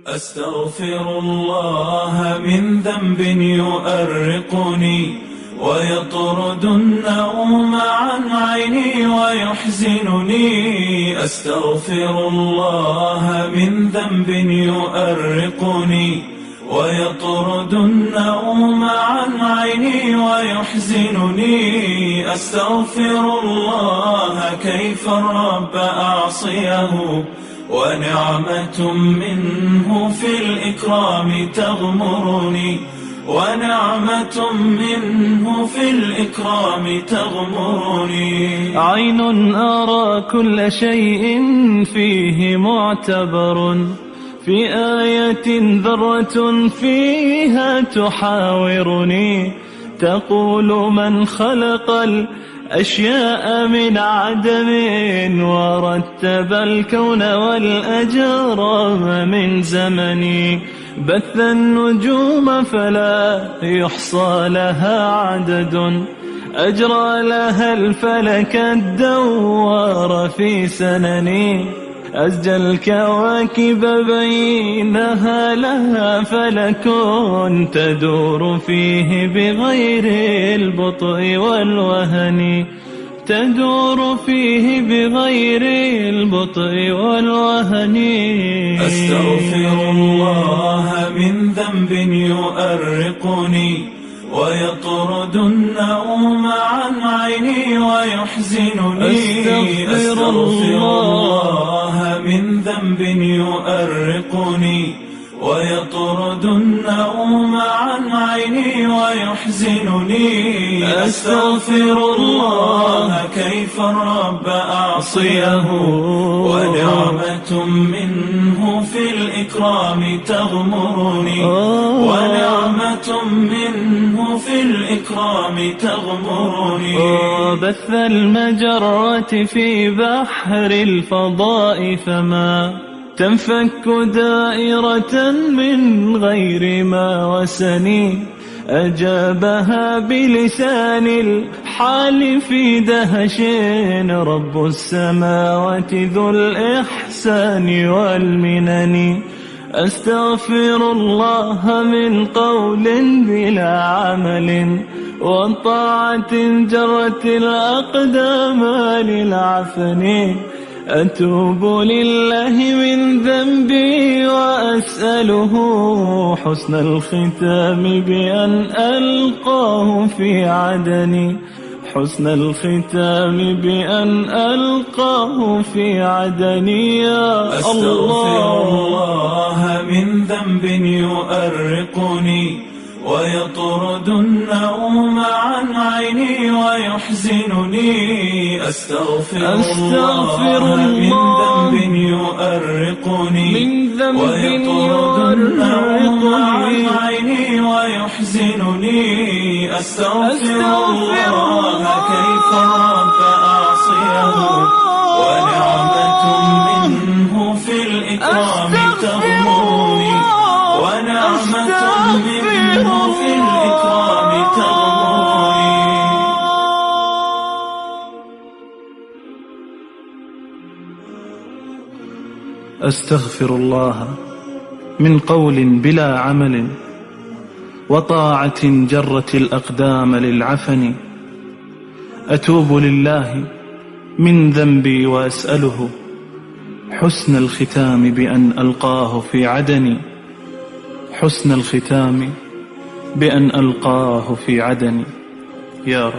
أستغفر الله من ذنب يؤرقني ويطرد النوم عن عيني ويحزنني. أستغفر الله من ذنب يؤرقني ويطرد النوم عن عيني ويحزنني. أستغفر الله كيف الرب أعصيه ونعمة منه في الإكرام تغمرني، ونعمة منه في الإكرام تغمرني. عين أرى كل شيء فيه معتبر، في آية ذرة فيها تحاورني، تقول من خلق الأشياء من عدم ورتب الكون والأجرام من زمني، بث النجوم فلا يحصى لها عدد، أجرى لها الفلك الدوار في سنني، أزجى الكواكب بينها لها فلك تدور فيه بغير البطء والوهن، تدور فيه بغير البطء والوهن. أستغفر الله من ذنب يؤرقني ويطرد النوم عن عيني ويحزنني. أستغفر الله من ذنب يؤرقني ويطرد النوم عن عيني ويحزنني. أستغفر الله كيف الرب أعصيه ونعمة منه في الإكرام تغمرني، ونعمة منه في الإكرام تغمرني. بث المجرة في بحر الفضاء فما تنفك دائرة من غير ما وسني، أجابها بلسان الحال في دهش رب السماوات ذو الإحسان والمنن. أستغفر الله من قول بلا عمل وطاعة جرت الأقدام للعفن، أتوب لله من ذنبي وأسأله حسن الختام بأن ألقاه في عدني، حسن الختام بأن ألقاه في عدني. يا أستغفر الله من ذنب يؤرقني ويطرد النوم عن عيني ويحزنني. أستغفر الله من ذنب يؤرقني ويطرد النوم عن عيني ويحزنني. أستغفر الله كيف الرب أعصيه ونعمة منه في الإكرام تغمرني، ونعمة منه في الإكرام تغمرني. أستغفر الله من قول بلا عمل وطاعة جرت الأقدام للعفن، أتوب لله من ذنبي وأسأله حسن الختام بأن ألقاه في عدني، حسن الختام بأن ألقاه في عدني. يا رب.